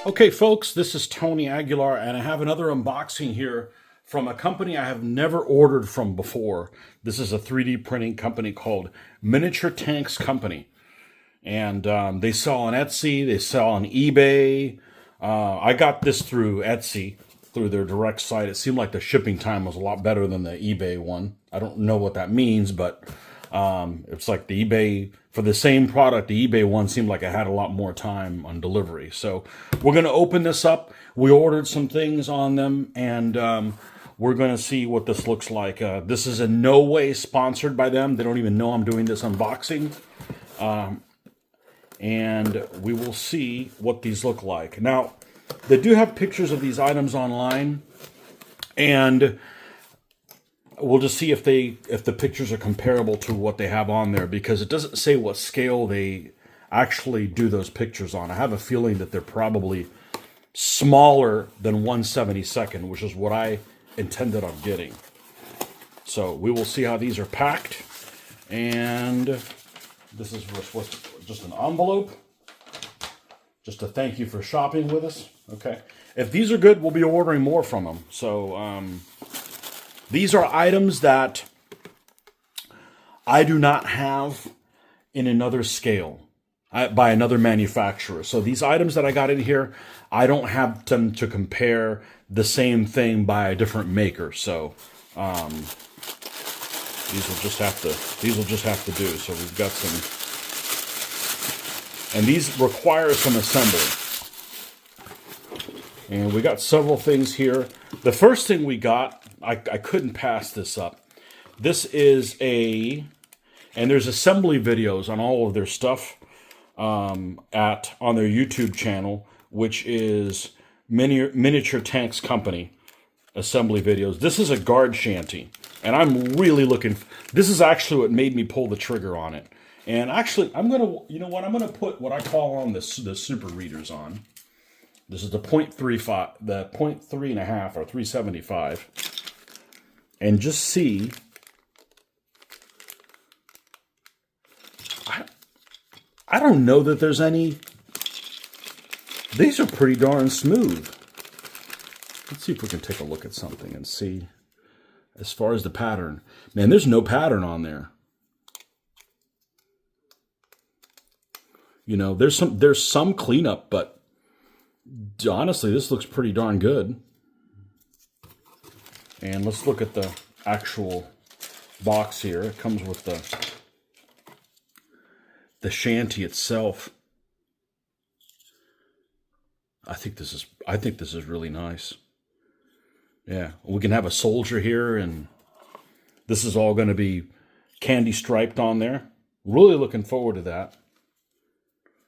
Okay, folks, this is Tony Aguilar, and I have another unboxing here from a company I have never ordered from before. This is a 3D printing company called Miniature Tanks Company, and they sell on Etsy, they sell on eBay. I got this through Etsy, through their direct site. It seemed like the shipping time was a lot better than the eBay one. I don't know what that means, but it's like the eBay, for the same product, the eBay one seemed like it had a lot more time on delivery. So we're going to open this up. We ordered some things on them, and we're going to see what this looks like. This is in no way sponsored by them. They don't even know I'm doing this unboxing. And we will see what these look like. Now, they do have pictures of these items online, and we'll just see if the pictures are comparable to what they have on there, because it doesn't say what scale they actually do those pictures on. I have a feeling that they're probably smaller than 1/72nd, which is what I intended on getting. So we will see how these are packed, and this is just an envelope, just to thank you for shopping with us. Okay, if these are good, we'll be ordering more from them. So these are items that I do not have in another scale by another manufacturer. So these items that I got in here, I don't have them to compare the same thing by a different maker. So these will just have to do. So we've got some, and these require some assembly. And we got several things here. The first thing we got, I couldn't pass this up. This is and there's assembly videos on all of their stuff on their YouTube channel, which is Miniature Tanks Company assembly videos. This is a guard shanty, and I'm really looking. This is actually what made me pull the trigger on it. And actually, I'm gonna, you know what? I'm gonna put what I call on the super readers on. This is the 0.35, the 0.3.5 or 375, and just see. I don't know that there's any. These are pretty darn smooth. Let's see if we can take a look at something and see. As far as the pattern, man, there's no pattern on there. You know, there's some cleanup, but honestly, this looks pretty darn good. And let's look at the actual box here. It comes with the shanty itself. I think this is really nice. Yeah, we can have a soldier here, and this is all going to be candy striped on there. Really looking forward to that.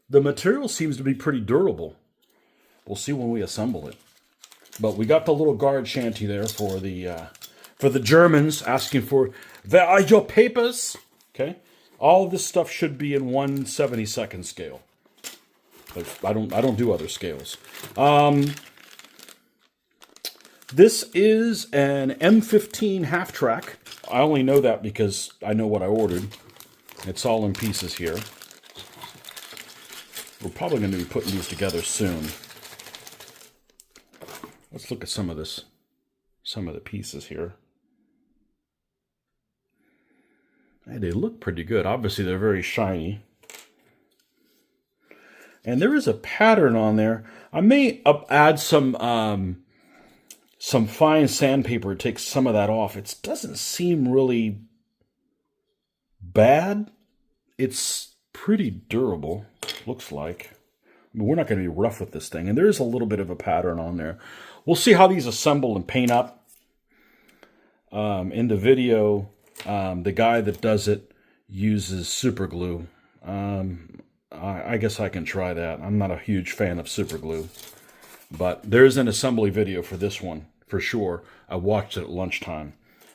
The material seems to be pretty durable. We'll see when we assemble it. But we got the little guard shanty there for the Germans asking for, "Where are your papers?" Okay, all of this stuff should be in 1/72nd scale. But I don't do other scales. This is an M18 half-track. I only know that because I know what I ordered. It's all in pieces here. We're probably going to be putting these together soon. Let's look at some of the pieces here. Hey, they look pretty good. Obviously, they're very shiny. And there is a pattern on there. I may add some fine sandpaper to take some of that off. It doesn't seem really bad. It's pretty durable, looks like. I mean, we're not going to be rough with this thing. And there is a little bit of a pattern on there. We'll see how these assemble and paint up. In the video, the guy that does it uses super glue. I guess I can try that. I'm not a huge fan of super glue. But there's an assembly video for this one, for sure. I watched it at lunchtime.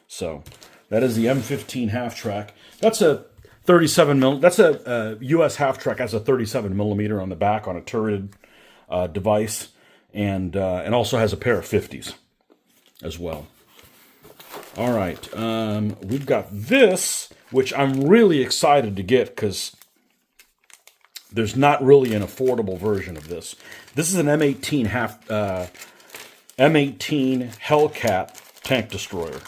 So that is the M18 half-track. That's a 37 mil. That's a U.S. half-track. Has a 37 millimeter on the back on a turreted device, and also has a pair of 50s as well. All right, we've got this, which I'm really excited to get because There's not really an affordable version of this. This is an M18 M18 Hellcat tank destroyer.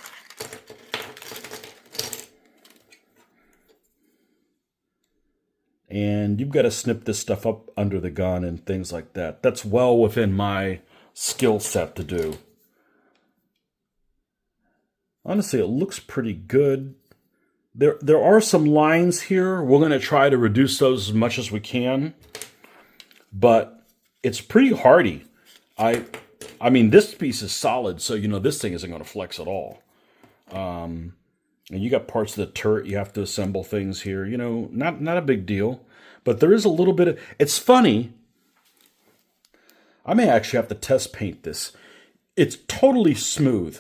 And you've got to snip this stuff up under the gun and things like that. That's well within my skill set to do. Honestly, it looks pretty good. There are some lines here. We're going to try to reduce those as much as we can. But it's pretty hardy. I mean, this piece is solid, so you know this thing isn't going to flex at all. And you got parts of the turret you have to assemble things here. You know, not a big deal. But there is a little bit of... It's funny. I may actually have to test paint this. It's totally smooth.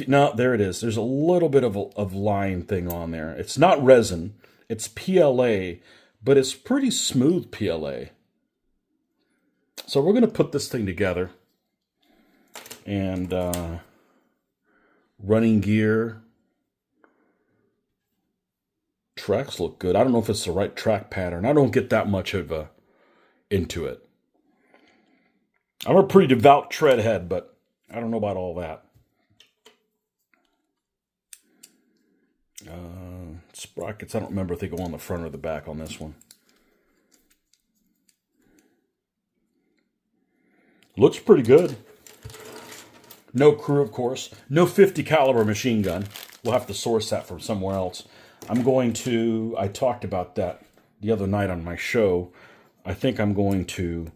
No, there it is. There's a little bit of line thing on there. It's not resin. It's PLA, but it's pretty smooth PLA. So we're going to put this thing together. And running gear. Tracks look good. I don't know if it's the right track pattern. I don't get that much of into it. I'm a pretty devout tread head, but I don't know about all that. Sprockets, I don't remember if they go on the front or the back on this one. Looks pretty good. No crew, of course. No 50 caliber machine gun. We'll have to source that from somewhere else. I talked about that the other night on my show. I think I'm going to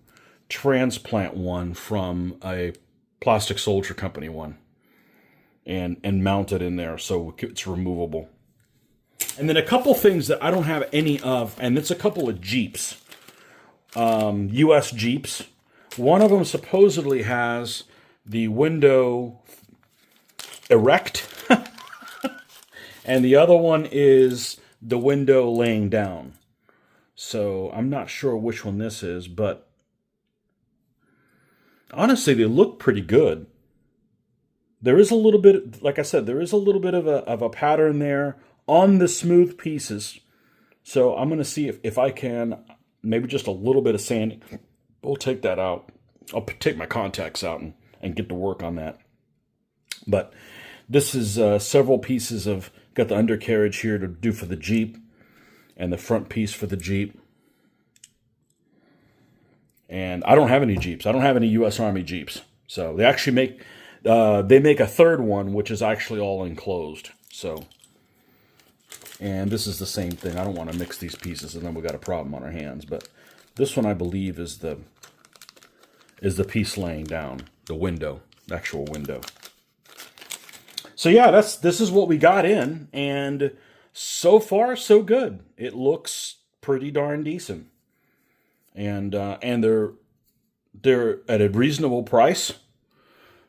transplant one from a Plastic Soldier Company one and mount it in there so it's removable. And then a couple things that I don't have any of, and it's a couple of Jeeps, U.S. Jeeps. One of them supposedly has the window erect, and the other one is the window laying down. So I'm not sure which one this is, but honestly, they look pretty good. There is a little bit, like I said, there is a little bit of a pattern there on the smooth pieces. So I'm going to see if I can, maybe just a little bit of sanding. We'll take that out. I'll take my contacts out and get to work on that. But this is several pieces of, got the undercarriage here to do for the Jeep and the front piece for the Jeep. And I don't have any Jeeps. I don't have any U.S. Army Jeeps. So they actually make a third one, which is actually all enclosed. So, and this is the same thing. I don't want to mix these pieces, and then we got a problem on our hands. But this one, I believe, is the piece laying down, the window, the actual window. So yeah, this is what we got in, and so far so good. It looks pretty darn decent. And they're at a reasonable price.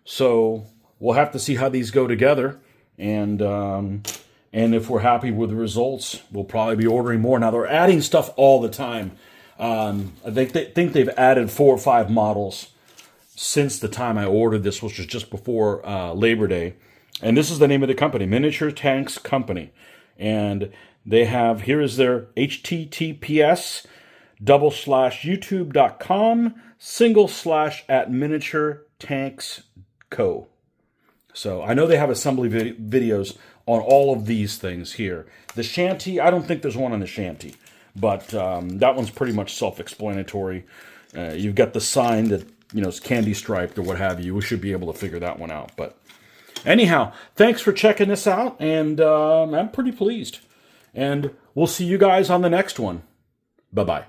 So we'll have to see how these go together, and if we're happy with the results, we'll probably be ordering more. Now they're adding stuff all the time. I think they've added 4 or 5 models since the time I ordered this, which was just before Labor Day. And this is the name of the company, Miniature Tanks Company, and they have, here is their https://youtube.com/@ Tanks Co. So I know they have assembly videos on all of these things here. The shanty, I don't think there's one on the shanty, but that one's pretty much self-explanatory. You've got the sign that, you know, is candy striped or what have you. We should be able to figure that one out. But anyhow, thanks for checking this out, and I'm pretty pleased. And we'll see you guys on the next one. Bye-bye.